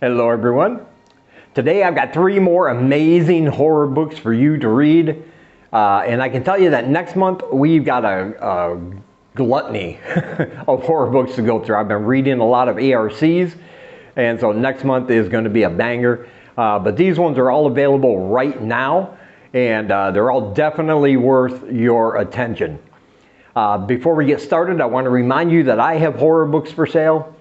Hello everyone. Today I've got 3 more amazing horror books for you to read. And I can tell you that next month we've got a gluttony of horror books to go through. I've been reading a lot of ARCs, and so next month is going to be a banger. But these ones are all available right now, and they're all definitely worth your attention. Before we get started, I want to remind you that I have horror books for sale.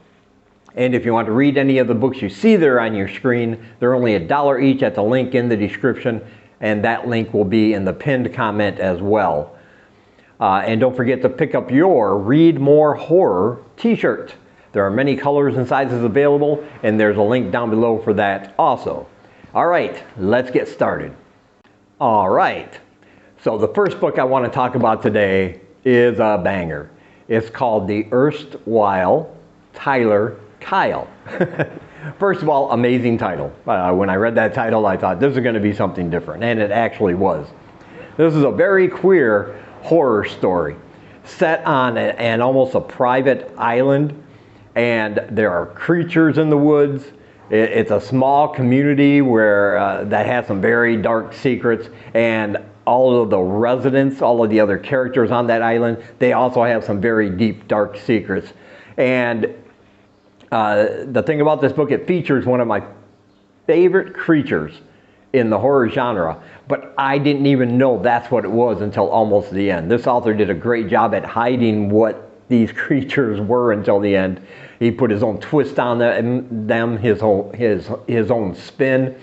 And if you want to read any of the books you see there on your screen, they're only $1 each at the link in the description, and that link will be in the pinned comment as well. And don't forget to pick up your Read More Horror t-shirt. There are many colors and sizes available, and there's a link down below for that also. All right, let's get started. All right, so the first book I want to talk about today is a banger. It's called The Erstwhile Tyler Kyle. First of all, amazing title. When I read that title, I thought this is going to be something different, and it actually was. This is a very queer horror story set on an almost a private island, and there are creatures in the woods. It's a small community where that has some very dark secrets, and all of the residents, all of the other characters on that island, they also have some very deep, dark secrets. And the thing about this book, it features one of my favorite creatures in the horror genre, but I didn't even know that's what it was until almost the end. This author did a great job at hiding what these creatures were until the end. He put his own twist on them, his own spin,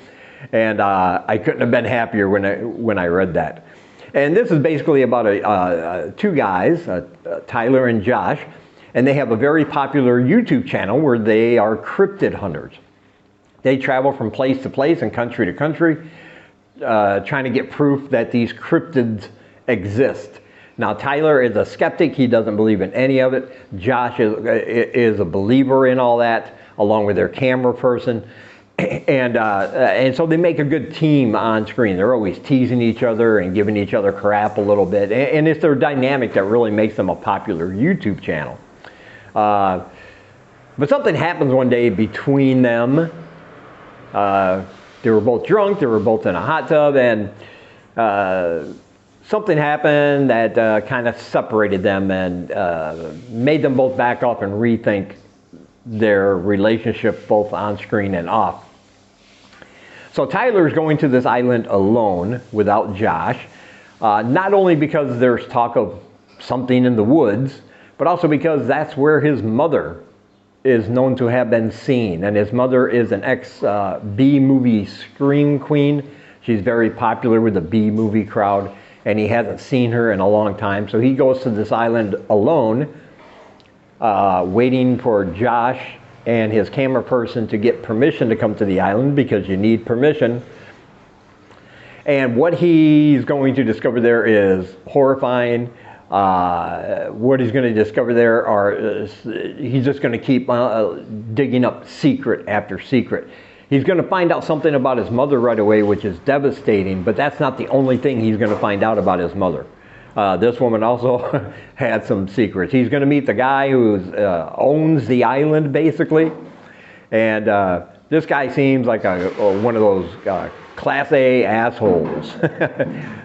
and I couldn't have been happier when I read that. And this is basically about two guys, Tyler and Josh. And they have a very popular YouTube channel where they are cryptid hunters. They travel from place to place and country to country, trying to get proof that these cryptids exist. Now, Tyler is a skeptic. He doesn't believe in any of it. Josh is a believer in all that, along with their camera person. And so they make a good team on screen. They're always teasing each other and giving each other crap a little bit. And it's their dynamic that really makes them a popular YouTube channel. But something happens one day between them. They were both drunk, they were both in a hot tub, and something happened that kind of separated them and made them both back off and rethink their relationship both on screen and off. So Tyler's going to this island alone without Josh, not only because there's talk of something in the woods, but also because that's where his mother is known to have been seen. And his mother is an ex-B-movie scream queen. She's very popular with the B-movie crowd, and he hasn't seen her in a long time. So he goes to this island alone, waiting for Josh and his camera person to get permission to come to the island, because you need permission. And what he's going to discover there is horrifying. What he's going to discover there he's just going to keep digging up secret after secret. He's going to find out something about his mother right away, which is devastating, but that's not the only thing he's going to find out about his mother. This woman also had some secrets. He's going to meet the guy who owns the island, basically, and this guy seems like one of those Class A assholes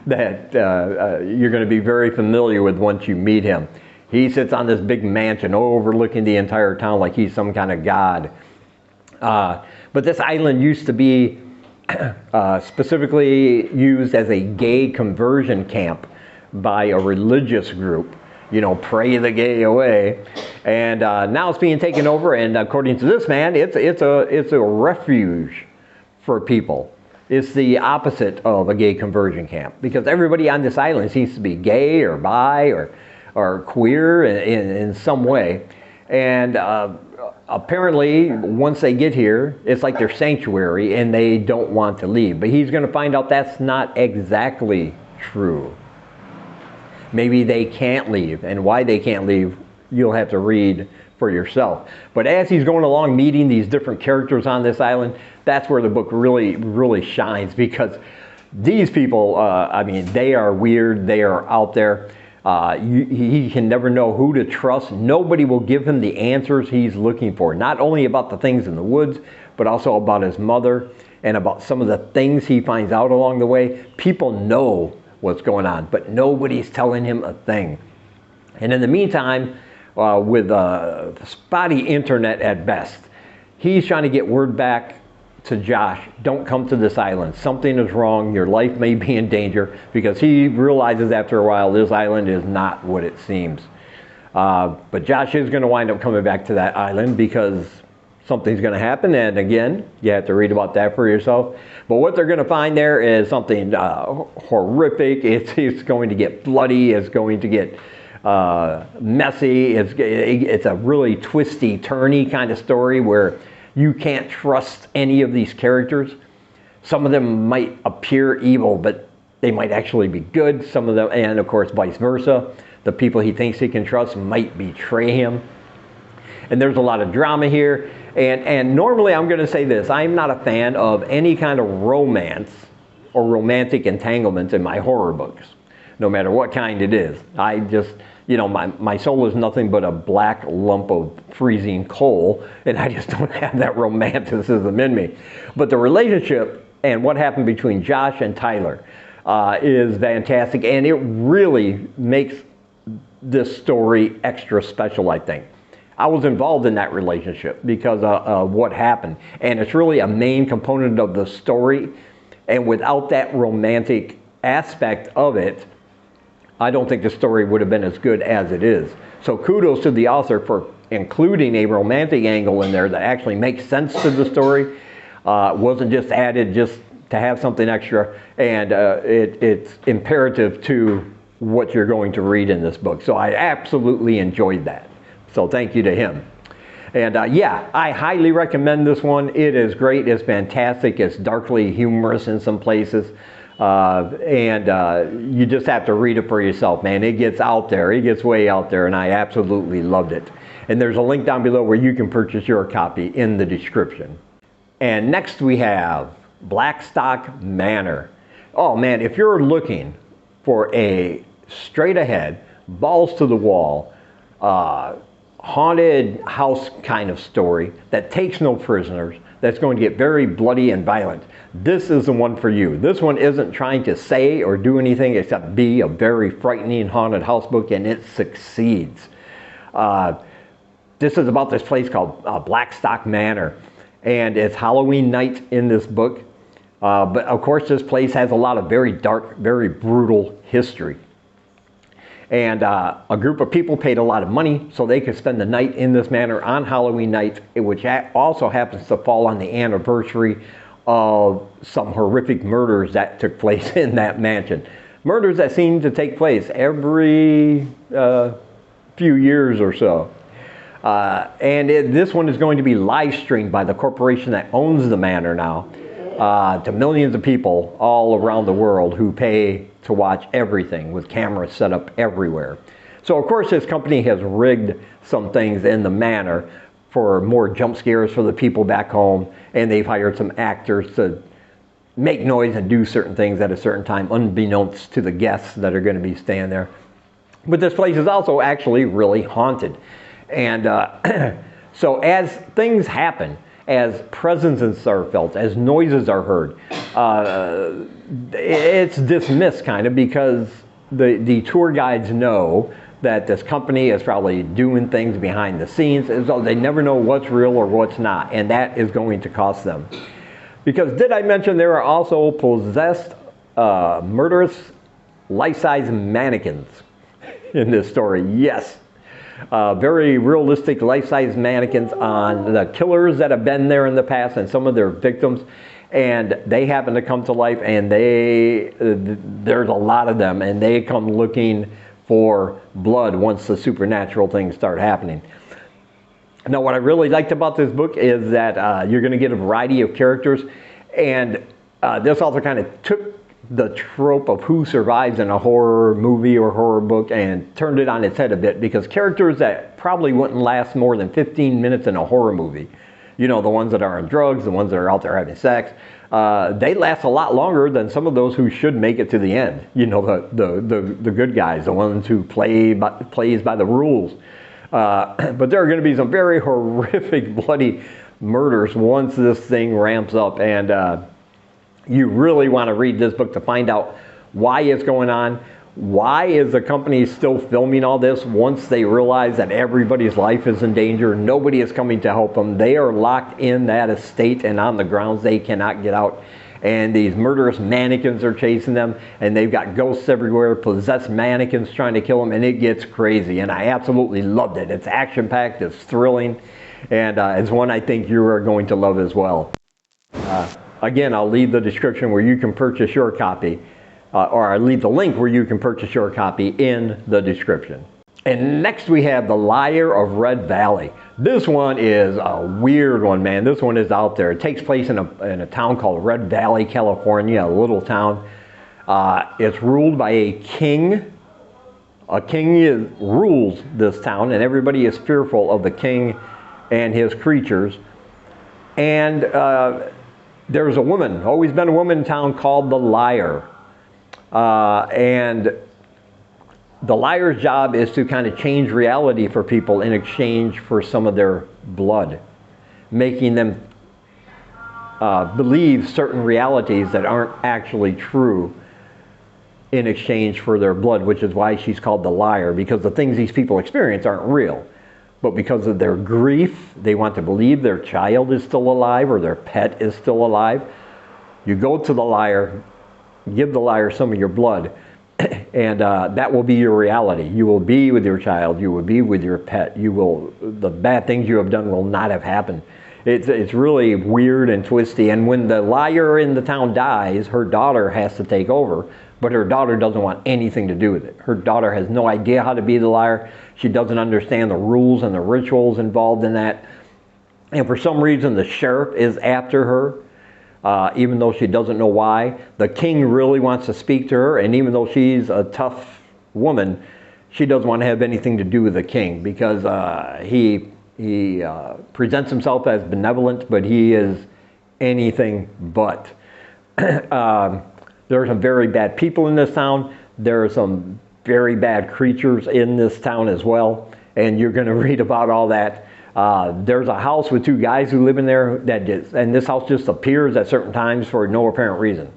that you're going to be very familiar with once you meet him. He sits on this big mansion overlooking the entire town like he's some kind of god. But this island used to be specifically used as a gay conversion camp by a religious group. You know, pray the gay away. And now it's being taken over, and according to this man, it's a refuge for people. It's the opposite of a gay conversion camp, because everybody on this island seems to be gay or bi or queer in some way. And apparently, once they get here, it's like their sanctuary, and they don't want to leave. But he's going to find out that's not exactly true. Maybe they can't leave, and why they can't leave, you'll have to read for yourself. But as he's going along meeting these different characters on this island, that's where the book really shines, because these people, I mean, they are weird, they are out there. He can never know who to trust. Nobody will give him the answers he's looking for, not only about the things in the woods, but also about his mother and about some of the things he finds out along the way. People know what's going on, but nobody's telling him a thing. And in the meantime, with spotty internet at best, he's trying to get word back to Josh, don't come to this island. Something is wrong. Your life may be in danger, because he realizes after a while this island is not what it seems. But Josh is going to wind up coming back to that island because something's going to happen. And again, you have to read about that for yourself. But what they're going to find there is something horrific. It's going to get bloody. It's going to get messy. It's a really twisty, turny kind of story where you can't trust any of these characters. Some of them might appear evil, but they might actually be good. Some of them, and of course vice versa. The people he thinks he can trust might betray him. And there's a lot of drama here. And normally I'm going to say this, I'm not a fan of any kind of romance or romantic entanglements in my horror books, no matter what kind it is. I just, my soul is nothing but a black lump of freezing coal, and I just don't have that romanticism in me. But the relationship and what happened between Josh and Tyler is fantastic, and it really makes this story extra special, I think. I was involved in that relationship because of what happened, and it's really a main component of the story, and without that romantic aspect of it, I don't think the story would have been as good as it is. So kudos to the author for including a romantic angle in there that actually makes sense to the story. Wasn't just added just to have something extra, and it's imperative to what you're going to read in this book. So I absolutely enjoyed that. So thank you to him. And yeah, I highly recommend this one. It is great. It's fantastic. It's darkly humorous in some places. You just have to read it for yourself, man. It gets out there. It gets way out there, and I absolutely loved it. And there's a link down below where you can purchase your copy in the description. And next we have Blackstock Manor. Oh man, if you're looking for a straight ahead, balls to the wall, haunted house kind of story that takes no prisoners, that's going to get very bloody and violent, this is the one for you. This one isn't trying to say or do anything except be a very frightening haunted house book, and it succeeds. This is about this place called Blackstock Manor, and it's Halloween night in this book. But of course this place has a lot of very dark, very brutal history. And a group of people paid a lot of money so they could spend the night in this manor on Halloween night, which also happens to fall on the anniversary of some horrific murders that took place in that mansion. Murders that seem to take place every few years or so. This one is going to be live streamed by the corporation that owns the manor now to millions of people all around the world who pay to watch everything with cameras set up everywhere. So of course this company has rigged some things in the manor for more jump scares for the people back home, and they've hired some actors to make noise and do certain things at a certain time unbeknownst to the guests that are going to be staying there. But this place is also actually really haunted. And so as things happen, as presences are felt, as noises are heard, it's dismissed kind of because the tour guides know that this company is probably doing things behind the scenes, as though they never know what's real or what's not, and that is going to cost them. Because did I mention there are also possessed, murderous, life-size mannequins in this story? Yes. Very realistic life-size mannequins on the killers that have been there in the past and some of their victims, and they happen to come to life, and there's a lot of them, and they come looking for blood once the supernatural things start happening. Now what I really liked about this book is that you're going to get a variety of characters, and this author kind of took the trope of who survives in a horror movie or horror book and turned it on its head a bit, because characters that probably wouldn't last more than 15 minutes in a horror movie you know, the ones that are on drugs, the ones that are out there having sex, they last a lot longer than some of those who should make it to the end. You know, the good guys, the ones who plays by the rules. But there are going to be some very horrific, bloody murders once this thing ramps up, and you really want to read this book to find out why it's going on. Why is the company still filming all this once they realize that everybody's life is in danger? Nobody is coming to help them. They are locked in that estate and on the grounds. They cannot get out. And these murderous mannequins are chasing them, and they've got ghosts everywhere, possessed mannequins trying to kill them, and it gets crazy. And I absolutely loved it. It's action-packed, it's thrilling, and it's one I think you are going to love as well. Again, I'll leave the description where you can purchase your copy. Or I'll leave the link where you can purchase your copy in the description. And next we have The Liar of Red Valley. This one is a weird one, man. This one is out there. It takes place in a town called Red Valley, California, a little town. It's ruled by a king. A king rules this town, and everybody is fearful of the king and his creatures. And there's a woman, always been a woman in town called the Liar. And the liar's job is to kind of change reality for people in exchange for some of their blood, making them believe certain realities that aren't actually true in exchange for their blood, which is why she's called the liar, because the things these people experience aren't real. But because of their grief, they want to believe their child is still alive or their pet is still alive. You go to the liar, give the liar some of your blood, and that will be your reality. You will be with your child. You will be with your pet. The bad things you have done will not have happened. It's really weird and twisty. And when the liar in the town dies, her daughter has to take over, but her daughter doesn't want anything to do with it. Her daughter has no idea how to be the liar. She doesn't understand the rules and the rituals involved in that. And for some reason, the sheriff is after her. Even though she doesn't know why. The king really wants to speak to her, and even though she's a tough woman, she doesn't want to have anything to do with the king, because he presents himself as benevolent, but he is anything but. There are some very bad people in this town. There are some very bad creatures in this town as well, and you're going to read about all that. There's a house with two guys who live in there, and this house just appears at certain times for no apparent reason.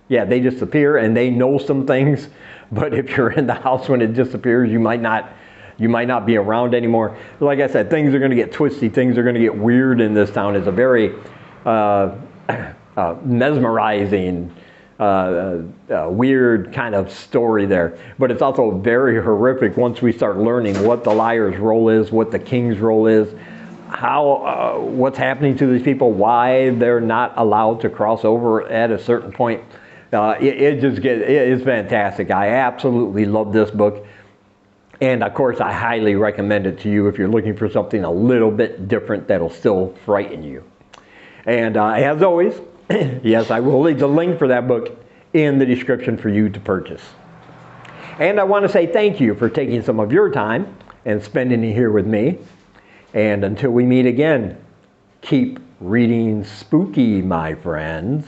Yeah, they just appear, and they know some things, but if you're in the house when it disappears, you might not be around anymore. Like I said, things are going to get twisty, things are going to get weird in this town. It's a very mesmerizing, weird kind of story there, but it's also very horrific once we start learning what the liar's role is, what the king's role is, how what's happening to these people, why they're not allowed to cross over at a certain point. It's fantastic. I absolutely love this book, and of course I highly recommend it to you if you're looking for something a little bit different that'll still frighten you. And as always, yes, I will leave the link for that book in the description for you to purchase. And I want to say thank you for taking some of your time and spending it here with me. And until we meet again, keep reading spooky, my friends.